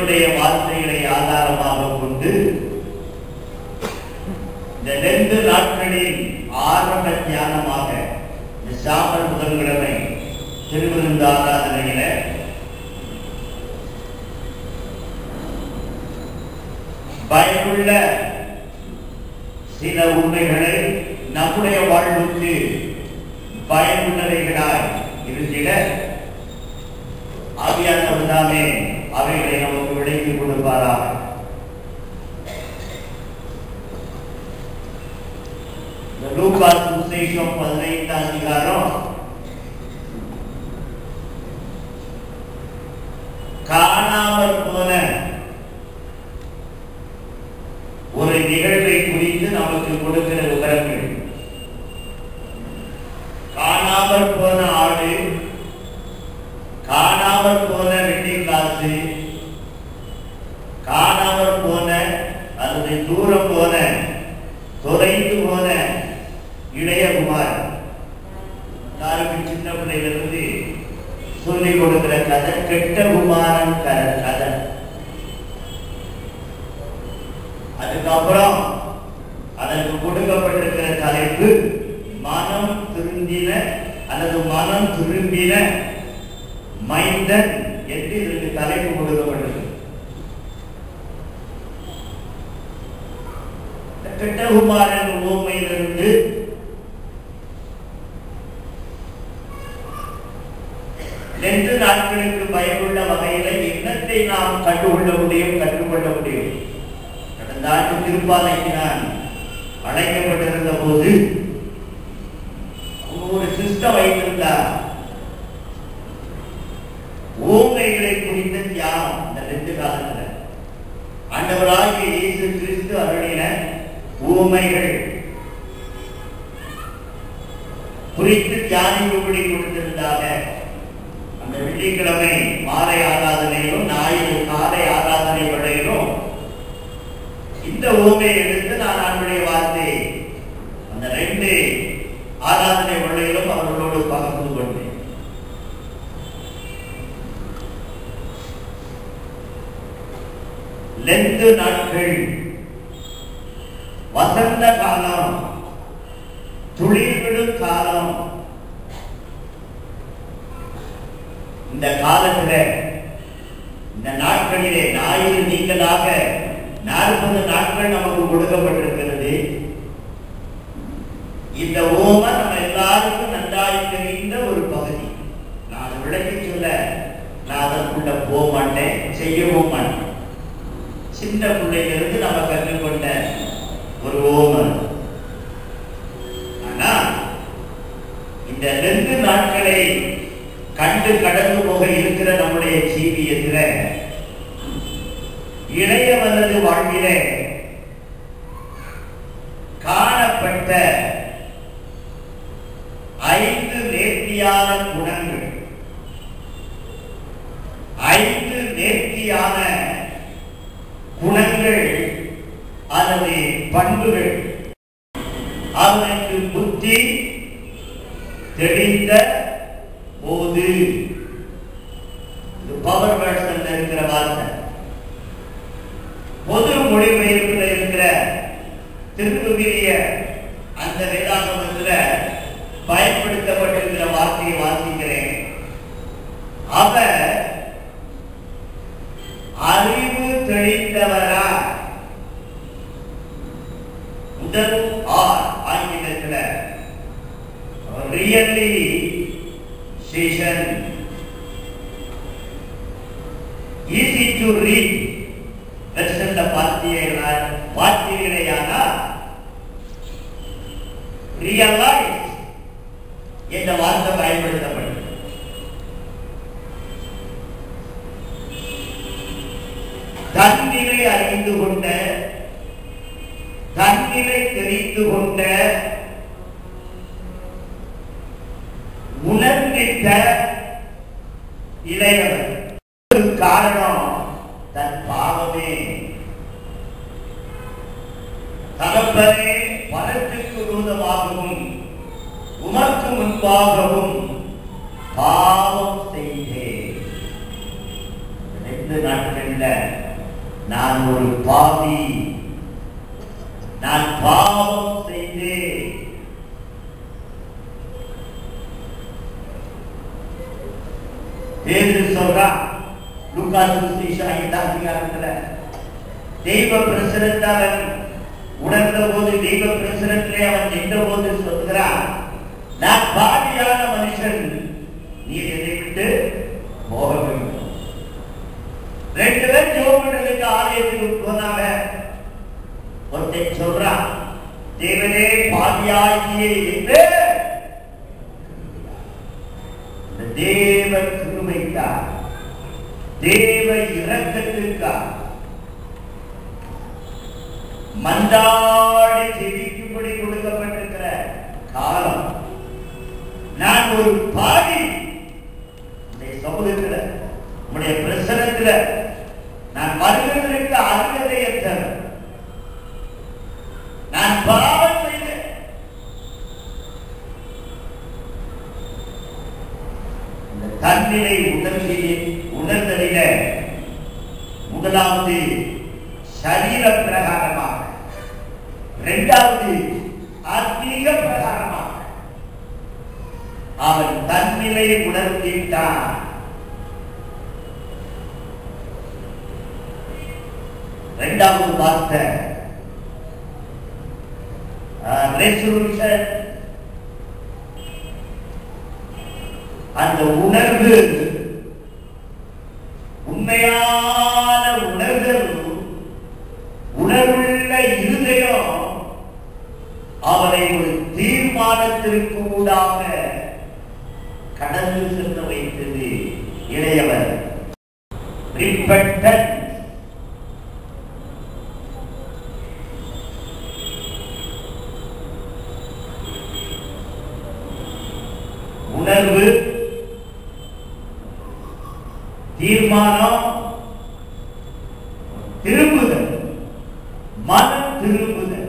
தேவனுடைய வார்த்தைகளை ஆதாரமாக கொண்டு இந்த 2 நாட்களில் ஆரம்ப தியானமாக இந்த சாம்பல் புதன்கிழமை திருவிருந்து ஆராதனையில பயனுள்ள சில உண்மைகளை நம்முடைய வாழ்வுக்கு பயனுள்ளவைகளாய் இருந்திட ஆவியானவர்தாமே அவைகளை நமக்கு விளக்கி கொடுப்பாராக. லூக்கா சுவிசேஷம் 15ஆம் அதிகாரம் காணாமல் போன ஒரு நிகழ்வை குறித்து நமக்கு கொடுக்கிற விவரங்கள். காணாமல் போன ஆடு, காணாமல் போன வெள்ளிக்காசு, காணாமல் போன அல்லது தூரம் போன தொலைந்து போன இளையகுமார், யாருக்கு சின்ன பிள்ளையிலிருந்து சொல்லிக் கொடுக்கிற கதை கெட்ட குமாரன் கதை. அதுக்கப்புறம் அதற்கு கொடுக்கப்பட்டிருக்கிற தலைப்பு மனம் திருந்தின அல்லது மனம் திரும்பின மைந்தன் என்று இதற்கு தலைப்பு கொடுக்கப்பட்டது. கெட்டகுமாரன் உவமையிலிருந்து ரெண்டு நாட்களுக்கு பயனுள்ள வகையில எண்ணத்தை நாம் கண்டுகொள்ள முடியும், கற்றுக்கொள்ள முடியும். கடந்த ஆண்டு திருப்பாலைக்கு நான் அழைக்கப்பட்டிருந்த போது ஒரு சிஸ்டம் வைத்திருந்தார். ஊமைகளை குறித்த தியானம். இந்த 2 காலத்துல ஆண்டவராகிய இயேசு கிறிஸ்து அருளின ஊமைகள் குறித்து தியானிக்கும்படி கொடுத்திருந்தாங்க. அந்த வெள்ளிக்கிழமை மாலை ஆராதனையிலும் ஞாயிறு காலை ஆராதனை வேளையிலும் இந்த ஊமையை எடுத்து நான் ஆண்டுடைய வார்த்தை அந்த 2 ஆராதனை வேளையிலும் அவர்களோடு பகிர்ந்து கொண்டேன். லெந்து நாட்கள், வசந்த காலம், துளிர்விடும் காலம். இந்த காலத்துல இந்த நாட்களிலே ஞாயிறு நீங்களாக 40 நாட்கள் நமக்கு கொடுக்கப்பட்டிருக்கிறது. இந்த ஓமை நம்ம எல்லாருக்கும் நன்றாய் தெரிந்த ஒரு பகுதி. நான் விளக்கி சொல்ல நான் அதற்குள்ள போக மாட்டேன், செய்யவும் மாட்டேன். சின்ன பிள்ளையிலிருந்து நம்ம கற்றுக்கொண்ட ஒரு ஓமை. ஆனா இந்த 2 நாட்களை கண்டு கடந்து போக இருக்கிற நம்முடைய ஜீவியத்தில் இளையவனது வாழ்விலே காணப்பட்ட 5 நேர்த்தியான குணங்கள், 5 நேர்த்தியான குணங்கள் அல்லது பண்புகள். அவனுக்கு புத்தி தெளிந்த போது, பவர் வேர்ஷன்ல இருக்கிற வார்த்தை, பொது மொழிபெயர்ப்பில் இருக்கிற திருக்குவிலிய அந்த வேதாகமத்தில் பயன்படுத்தப்பட்டிருக்கிற வார்த்தையை வாசிக்கிறேன். அவர் அறிவு தெளிந்தவரா, முதல் ஆங்கிலத்தில் really season, easy to read வெர்ஷன்ல பார்த்தீர்களேயானா ரியலைஸ் என்ற வார்த்தை பயன்படுத்தப்பட்டது. தன்னிலை அறிந்து கொண்ட, தன்னிலை தெரிந்து கொண்ட, உணர்ந்திட்ட இளையவர். காரணம் தன் பாவமே. தகப்பனே, பணத்துக்கு விரோதமாகவும் உமக்கு முன்பாகவும் பாவம் செய்தேன். 2 நாட்கள் இல்ல, நான் ஒரு பாவி, நான் பாவம் செய்தேன். பேதுரு சொல்றான் லூக்கா சுவிசேஷம் 5ஆம் அதிகாரத்துல, தெய்வ பிரசன்னத்தால் உணர்ந்த போது, தெய்வ பிரசன்னத்திலே அவன் நின்ற போது சொல்கிறான், நான் பாவியான மனுஷன், நீர் என்னை விட்டு போக வேண்டும். 2 பேர் ஜெபம் பண்றதுக்கு ஆலயத்துக்கு போனாங்க. ஒருத்தன் சொல்றான், தேவனே பாவியாகிய என்று தேவ கிருபைக்காக, தேவ இரக்கத்திற்காக மன்றாடி ஜெபிக்கும்படி கொடுக்கப்பட்டிருக்கிற காலம். நான் ஒரு பாவி, உடைய சமூகத்தில், உடைய பிரசனத்தில் நான் வருவதற்கு அருகதையற்றவன். நான் பாவம் செய்தேன். இந்த தன்னிலை உணர்தலில முதலாவது சரீர பிரகாரமாக, 2வது ஆத்மீக பிரகாரமாக அவன் தன்னிலை உணர்த்திட்டான். 2வது வார்த்தை ரெசல்யூஷன். அந்த உணர்வு, உண்மையான உணர்வுள்ள இருதயம் அவனை ஒரு தீர்மானத்திற்கு ஊடாக கடந்து சென்று வைத்தது. இளையவர் ரிப்பெண்டன்ஸ். உணர்வு, தீர்மானம், திரும்புதல், மனம் திரும்புதல்.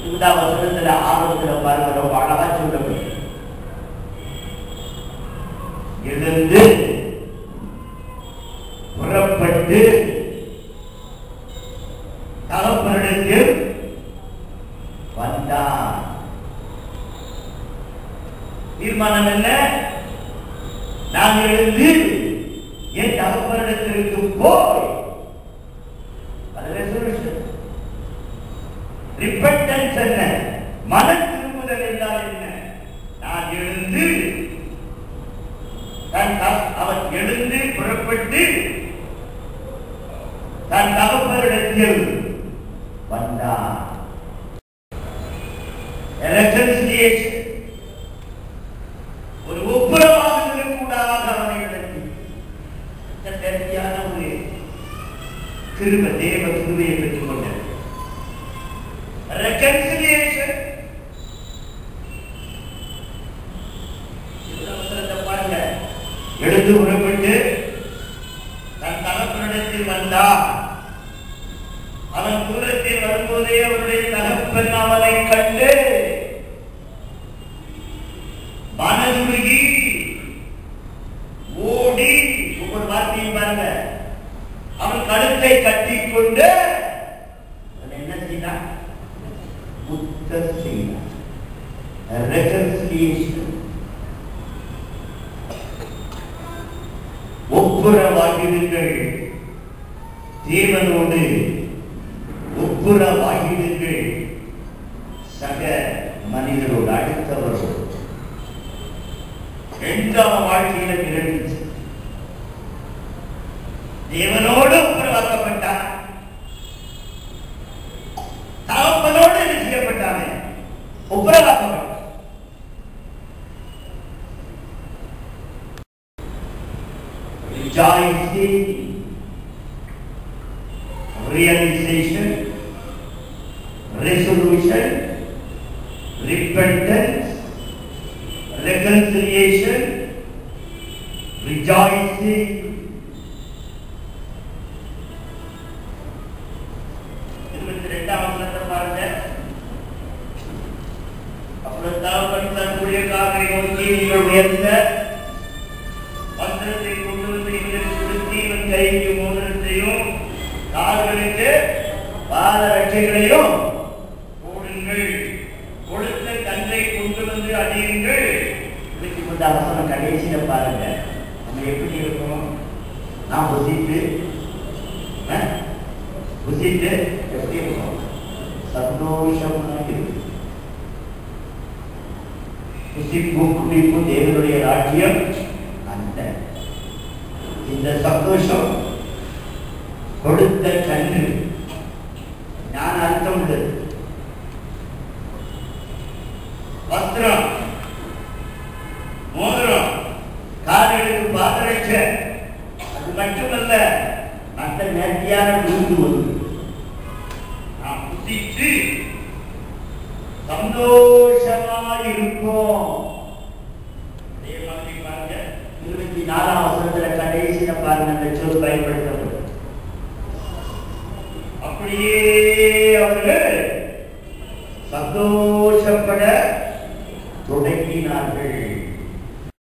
இந்த வசனத்துல ஆரம்பத்தில் பாருங்க, ரொம்ப அழகா சொல்லப்படும். எழுந்து புறப்பட்டு தகப்பனிடத்தில் வந்தான். தீர்மானம் என்ன? நான் எழுந்து என் தகப்பனிடத்திற்கு போய், ரிப்பெண்டன்ஸ் என்ன? மன திரும்புதல் என்றால் என்ன? நான் எழுந்து, அவன் எழுந்து புறப்பட்டு தன் தகப்பனிடத்தில் வந்தான். ரெகன்சிலியேஷன், ஒரு ஒப்புரவாகுதலுக்கு கூடாக அவனை நடத்தி சரியான ஒரு கிருபை, தேவ கிருபையை பெற்றுக் கொண்டது. ரெகன்சிலியேஷன் பாருங்க. எழுந்து புறப்பட்டு தன் தகப்பனிடத்தில் வந்தான். அவன் தூரத்தில் வரும்போதே அவருடைய தகப்பன் அவனை கண்டு மனதுருகி ஓடி, ஒவ்வொரு வார்த்தையும் பாருங்க, அவன் கழுத்தை கட்டிக்கொண்டு என்ன செய்தான்? முத்தம் செய்தான். ரெகன்சிலியேஷன், ஒப்புரவாகிடுங்கள், தேவனோடு ஒப்புரவாகிடுங்கள், சக மனிதரோடு, அடுத்தவரோடு. எந்த வாழ்க்கையில நிகழ்ச்சி தேவனோடு ஒப்புரவாக்கப்பட்டான், தகப்பனோடு செய்யப்பட்டானே ஒப்புரவாக்கப்பட்டான். Rejoicing, realization, resolution, repentance, reconciliation, rejoicing. பாருங்க, அப்புறம் தகப்பன் தன்னுடைய பள்ளத்தாக்கை நோக்கி நீங்கள் உயர்ந்த வஸ்திரத்தை கொண்டு வந்து இவர்களுக்கு கொடுத்து இவன் கைக்கு மோதிரத்தையும் கால்களுக்கு பாதரட்சைகளையும் போடுங்கள். கொடுத்த கன்றை கொண்டு வந்து அடியுங்கள். இதுக்கு இந்த அவசரம் கடைசியில பாருங்க, நம்ம எப்படி இருக்கணும்? நான் புசித்து எப்படி இருக்கணும்? சந்தோஷமாக இருக்கும். புசிப்பும் குடிப்பும் தேவனுடைய ராஜ்யம் அந்த இந்த சந்தோஷம் கொடுத்த கன்று ஞான அர்த்தம் உள்ளது. வஸ்திரம், மோதிரம், கால்களுக்கு பாதரட்ச, அது மட்டுமல்ல மற்ற நேர்த்தியான விருந்து ஒன்று. நாம் புசித்து சந்தோஷமாயிருப்போம். அதே மாதிரி பாருங்க 24ஆம் வசனத்துல கடைசியில பாருங்க அந்த சொல் பயன்படுத்தப்படும். அப்படியே அவர்கள் சந்தோஷப்பட தொடங்கினார்கள்.